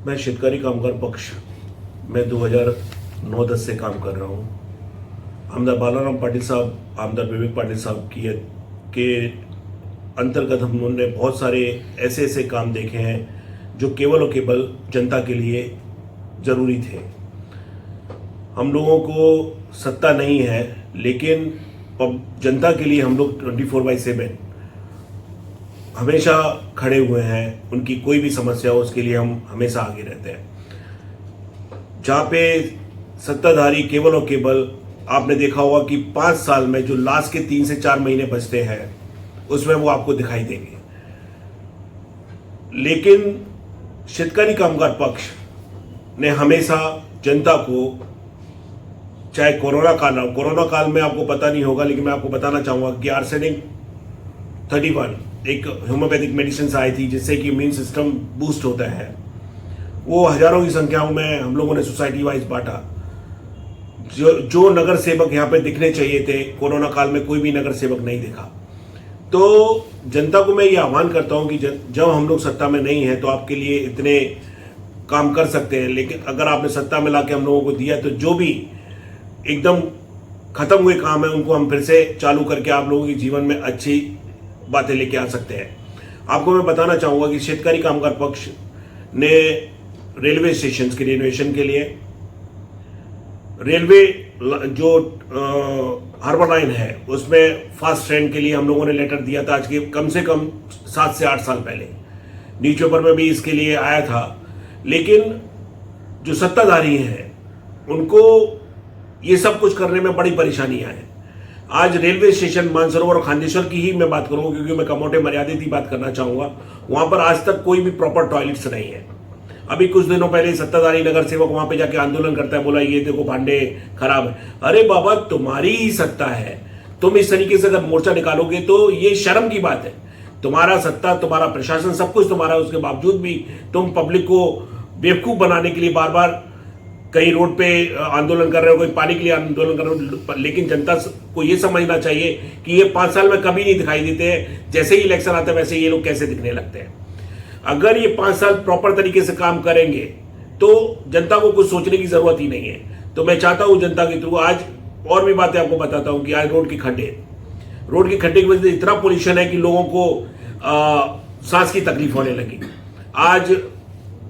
मैं शेतकरी कामगार पक्ष में 2009-10 से काम कर रहा हूँ। आमदार बालाराम पाटिल साहब, आमदार विवेक पाटिल साहब के अंतर्गत हम लोगों ने बहुत सारे ऐसे ऐसे काम देखे हैं जो केवल और केवल जनता के लिए ज़रूरी थे। हम लोगों को सत्ता नहीं है, लेकिन जनता के लिए हम लोग 24/7 हमेशा खड़े हुए हैं। उनकी कोई भी समस्या हो उसके लिए हम हमेशा आगे रहते हैं। जहाँ पे सत्ताधारी केवल और केवल, आपने देखा होगा कि 5 साल में जो लास्ट के 3 से 4 महीने बचते हैं उसमें वो आपको दिखाई देंगे। लेकिन शेतकरी कामगार पक्ष ने हमेशा जनता को, चाहे कोरोना काल में आपको पता नहीं होगा, लेकिन मैं आपको बताना चाहूँगा कि आर्सेनिक 31 एक होम्योपैथिक मेडिसिन आई थी जिससे कि इम्यून सिस्टम बूस्ट होता है। वो हजारों की संख्याओं में हम लोगों ने सोसाइटी वाइज बांटा। जो नगर सेवक यहाँ पे दिखने चाहिए थे, कोरोना काल में कोई भी नगर सेवक नहीं दिखा। तो जनता को मैं ये आह्वान करता हूँ कि जब हम लोग सत्ता में नहीं हैं तो आपके लिए इतने काम कर सकते हैं, लेकिन अगर आपने सत्ता में लाके हम लोगों को दिया तो जो भी एकदम खत्म हुए काम है उनको हम फिर से चालू करके आप लोगों के जीवन में अच्छी बातें लेके आ सकते हैं। आपको मैं बताना चाहूँगा कि शेतकरी कामगार पक्ष ने रेलवे स्टेशन के रिनोवेशन के लिए, रेलवे जो हार्बर लाइन है उसमें फास्ट ट्रेन के लिए हम लोगों ने लेटर दिया था आज के कम से कम 7 से 8 साल पहले। न्यूज़पेपर में भी इसके लिए आया था, लेकिन जो सत्ताधारी हैं उनको ये सब कुछ करने में बड़ी परेशानियां हैं। आज रेलवे स्टेशन मानसरोवर और खांडेश्वर की ही मैं बात करूंगा, क्योंकि मैं कमोटे मर्यादित ही बात करना चाहूंगा। वहां पर आज तक कोई भी प्रॉपर टॉयलेट्स नहीं है। अभी कुछ दिनों पहले सत्ताधारी नगर सेवक वहां पे जाके आंदोलन करता है, बोला ये देखो भांडे खराब है। अरे बाबा, तुम्हारी ही सत्ता है, तुम इस तरीके से अगर मोर्चा निकालोगे तो ये शर्म की बात है। तुम्हारा सत्ता, तुम्हारा प्रशासन, सब कुछ तुम्हारा, उसके बावजूद भी तुम पब्लिक को बेवकूफ बनाने के लिए बार बार कहीं रोड पे आंदोलन कर रहे हो, कोई पानी के लिए आंदोलन कर रहे हो। लेकिन जनता को ये समझना चाहिए कि ये 5 साल में कभी नहीं दिखाई देते हैं। जैसे ही इलेक्शन आता है वैसे ये लोग कैसे दिखने लगते हैं। अगर ये 5 साल प्रॉपर तरीके से काम करेंगे तो जनता को कुछ सोचने की जरूरत ही नहीं है। तो मैं चाहता हूं जनता के थ्रू आज और भी बातें आपको बताता हूं कि आज रोड के खड्डे की वजह से इतना पोल्यूशन है कि लोगों को सांस की तकलीफ होने लगी। आज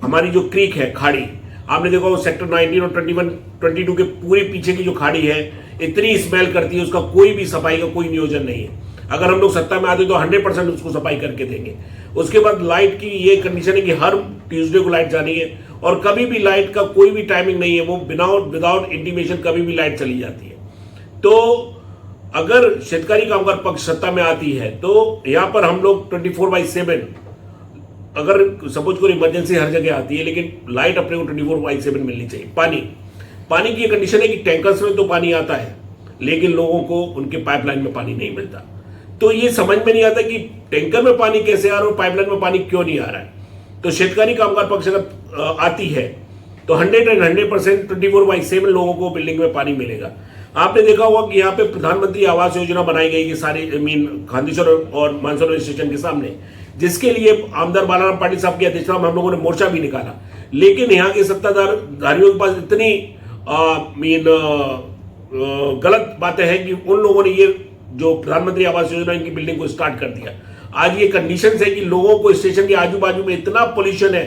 हमारी जो क्रीक है, खाड़ी, आपने देखा सेक्टर 19 और 21, 22 के पूरे पीछे की जो खाड़ी है इतनी स्मेल करती है, उसका कोई भी सफाई का कोई नियोजन नहीं है। अगर हम लोग सत्ता में आते तो 100% उसको सफाई करके देंगे। उसके बाद लाइट की ये कंडीशन है कि हर ट्यूसडे को लाइट जानी है और कभी भी लाइट का कोई भी टाइमिंग नहीं है, वो विदाउट इंटीमेशन कभी भी लाइट चली जाती है। तो अगर शेतकरी कामगार पक्ष सत्ता में आती है तो यहाँ पर हम लोग 24/7, अगर सपोज कोई इमरजेंसी हर जगह आती है, लेकिन लाइट अपने को 24/7 मिलनी चाहिए। पानी की ये कंडीशन है कि टैंकर्स में तो पानी आता है, लेकिन लोगों को उनके पाइपलाइन में पानी नहीं मिलता। तो ये समझ में नहीं आता कि टैंकर में पानी कैसे आ रहा है और पाइपलाइन में पानी क्यों नहीं आ रहा है। तो शेतकरी कामगार पक्ष अगर आती है तो 100% 24/7 लोगों को बिल्डिंग में पानी मिलेगा। आपने देखा होगा कि यहाँ पे प्रधानमंत्री आवास योजना बनाई गई है सारी खांडेश्वर और मानसरोवर स्टेशन के सामने, जिसके लिए आमदार बालाराम पाटिल साहब की अध्यक्षता में हम लोगों ने मोर्चा भी निकाला। लेकिन यहाँ के सत्ताधारियों के पास इतनी गलत बातें हैं कि उन लोगों ने ये जो प्रधानमंत्री आवास योजना इनकी बिल्डिंग को स्टार्ट कर दिया। आज ये कंडीशन है कि लोगों को स्टेशन के आजू बाजू में इतना पोल्यूशन है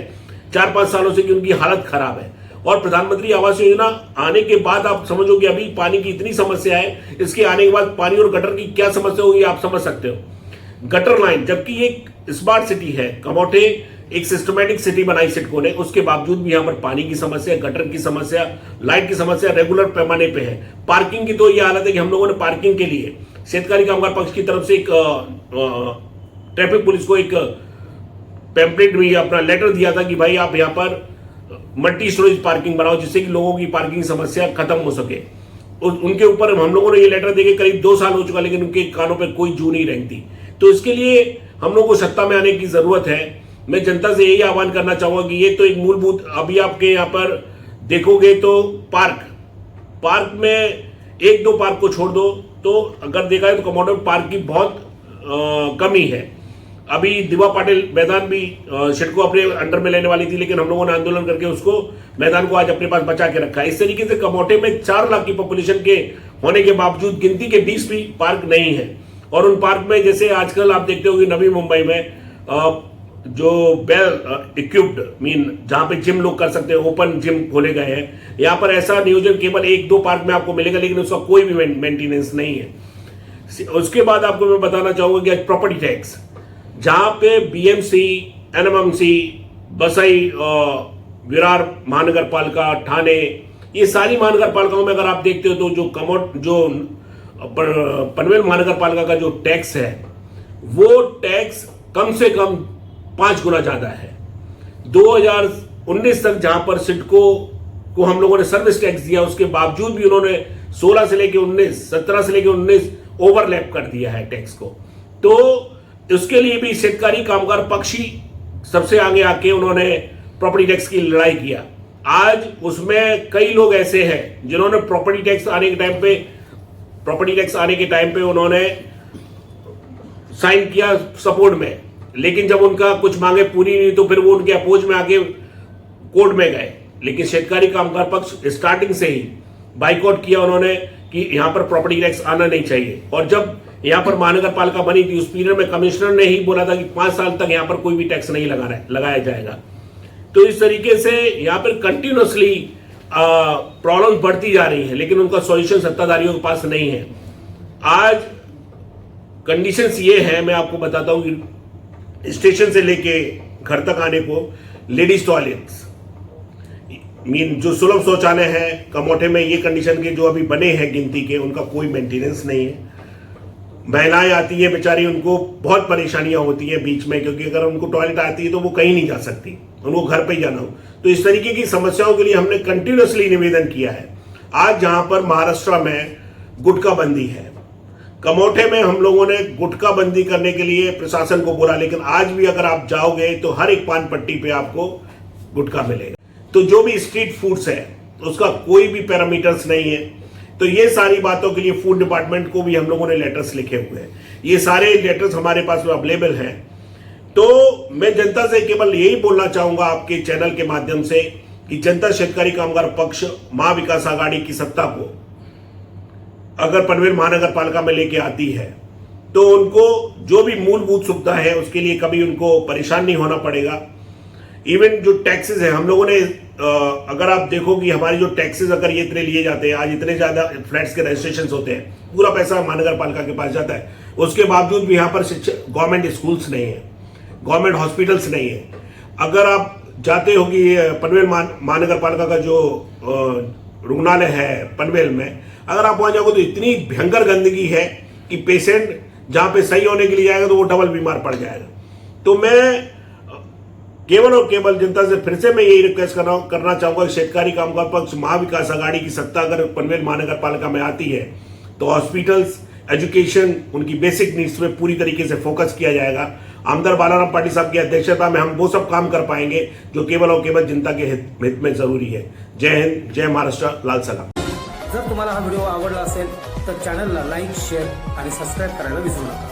4-5 सालों से कि उनकी हालत खराब है। और प्रधानमंत्री आवास योजना आने के बाद आप समझो कि अभी पानी की इतनी समस्या है, इसके आने के बाद पानी और गटर की क्या समस्या होगी आप समझ सकते हो। गटर लाइन, जबकि एक स्मार्ट सिटी है, कमोटे एक सिस्टमैटिक सिटी बनाई सिडको ने, उसके बावजूद भी यहाँ पर पानी की समस्या, गटर की समस्या, लाइट की समस्या रेगुलर पैमाने पे है। पार्किंग की तो ये हालत है कि हम लोगों ने पार्किंग के लिए शेतकरी कामगार पक्ष की तरफ से एक ट्रैफिक पुलिस को एक पैम्पलेट भी, अपना लेटर दिया था कि भाई आप यहाँ पर मल्टी स्टोरेज पार्किंग बनाओ, जिससे कि लोगों की पार्किंग समस्या खत्म हो सके। उनके ऊपर हम लोगों ने ये लेटर देके करीब 2 साल हो चुका, लेकिन उनके कानों पर कोई जू नहीं रेंगती। तो इसके लिए हम लोग को सत्ता में आने की जरूरत है। मैं जनता से यही आह्वान करना चाहूंगा कि ये तो एक मूलभूत, अभी आपके यहाँ पर देखोगे तो पार्क में 1-2 पार्क को छोड़ दो तो अगर देखा है तो कमोडो पार्क की बहुत कमी है। अभी दिवा पाटिल मैदान भी सिडको अपने अंडर में लेने वाली थी, लेकिन हम लोगों ने आंदोलन करके उसको मैदान को आज अपने पास बचा के रखा है। इस तरीके से कमोठे में 4 लाख की पॉपुलेशन के होने के बावजूद गिनती के 20 भी पार्क नहीं है। और उन पार्क में जैसे आजकल आप देखते हो कि नवी मुंबई में जो वेल इक्विप्ड मीन जहां पे जिम लोग कर सकते हैं, ओपन जिम खोले गए हैं, यहाँ पर ऐसा नियोजन केवल 1-2 पार्क में आपको मिलेगा, लेकिन उसका कोई भी मेंटेनेंस नहीं है। उसके बाद आपको मैं बताना चाहूंगा कि प्रॉपर्टी टैक्स, जहां पे बीएमसी, एनएमएमसी, बसई, विरार महानगर पालिका, ठाणे, ये सारी महानगर पालिकाओं में अगर आप देखते हो तो जो पनवेल महानगर पालिका का जो टैक्स है वो टैक्स कम से कम 5 गुना ज्यादा है। 2019 तक जहां पर सिडको को हम लोगों ने सर्विस टैक्स दिया, उसके बावजूद भी उन्होंने 16 से लेकर 19, 17 से लेकर 19 ओवरलैप कर दिया है टैक्स को। तो उसके लिए भी शेतकारी कामगार पक्ष ही सबसे आगे आके उन्होंने प्रॉपर्टी टैक्स की लड़ाई किया। आज उसमें कई लोग ऐसे हैं जिन्होंने प्रॉपर्टी टैक्स आने के टाइम पे उन्होंने साइन किया सपोर्ट में, लेकिन जब उनका कुछ मांगे पूरी नहीं तो फिर वो उनके अपोज में आके कोर्ट में गए। लेकिन शेतकारी कामगार पक्ष स्टार्टिंग से ही बाइकआउट किया उन्होंने कि यहां पर प्रॉपर्टी टैक्स आना नहीं चाहिए। और जब यहां पर महानगर पालिका बनी थी उस पीरियड में कमिश्नर ने ही बोला था कि 5 साल तक यहां पर कोई भी टैक्स नहीं लगाया जाएगा। तो इस तरीके से यहां पर कंटिन्यूअसली प्रॉब्लम बढ़ती जा रही है, लेकिन उनका सॉल्यूशन सत्ताधारियों के पास नहीं है। आज कंडीशंस ये है, मैं आपको बताता हूं कि स्टेशन से लेके घर तक आने को लेडीज टॉयलेट्स मीन जो सुलभ शौचालय है कमोठे में, ये कंडीशन के जो अभी बने हैं गिनती के, उनका कोई मेंटेनेंस नहीं है। महिलाएं आती है बेचारी, उनको बहुत परेशानियां होती है बीच में, क्योंकि अगर उनको टॉयलेट आती है तो वो कहीं नहीं जा सकती, उनको घर पे ही जाना हो। तो इस तरीके की समस्याओं के लिए हमने कंटिन्यूअसली निवेदन किया है। आज जहां पर महाराष्ट्र में गुटखा बंदी है, कमोठे में हम लोगों ने गुटखा बंदी करने के लिए प्रशासन को बोला, लेकिन आज भी अगर आप जाओगे तो हर एक पान पट्टी पे आपको गुटखा मिलेगा। तो जो भी स्ट्रीट फूड्स है उसका कोई भी पैरामीटर्स नहीं है। तो ये सारी बातों के लिए फूड डिपार्टमेंट को भी हम लोगों ने लेटर्स लिखे हुए हैं, ये सारे लेटर्स हमारे पास में अवेलेबल हैं। तो मैं जनता से केवल यही बोलना चाहूंगा आपके चैनल के माध्यम से कि जनता शेतकारी कामगार पक्ष महाविकास आघाड़ी की सत्ता को अगर पनवेल महानगर पालिका में लेके आती है तो उनको जो भी मूलभूत सुविधा है उसके लिए कभी उनको परेशान नहीं होना पड़ेगा। इवन जो टैक्सेस है हम लोगों ने अगर आप देखो कि हमारे जो टैक्सेस अगर ये इतने लिए जाते हैं, आज इतने ज्यादा फ्लैट्स के रजिस्ट्रेशन होते हैं, पूरा पैसा महानगर पालिका के पास जाता है, उसके बावजूद भी यहाँ पर गवर्नमेंट स्कूल्स नहीं है, गवर्नमेंट हॉस्पिटल्स नहीं है। अगर आप जाते हो कि पनवेल महानगर पालिका का जो रुग्णालय है पनवेल में, अगर आप वहां जाओगे तो इतनी भयंकर गंदगी है कि पेशेंट जहां पे सही होने के लिए जाएगा तो वो डबल बीमार पड़ जाएगा। तो मैं केवल और केवल जनता से फिर से मैं यही रिक्वेस्ट करना चाहूंगा कि शेतकारी कामगार पक्ष महाविकास आघाड़ी की सत्ता अगर पनवेल महानगर पालिका में आती है तो हॉस्पिटल्स, एजुकेशन, उनकी बेसिक नीड्स पे पूरी तरीके से फोकस किया जाएगा। आमदार बालाराम पाटिल साहब की अध्यक्षता में हम वो सब काम कर पाएंगे जो केवल और केवल जनता के हित में जरूरी है। जय हिंद, जय महाराष्ट्र, लाल सलाम। जर तुम्हाला हा व्हिडिओ आवडला असेल तर चॅनलला लाईक, शेअर आणि सबस्क्राईब करायला विसरू नका।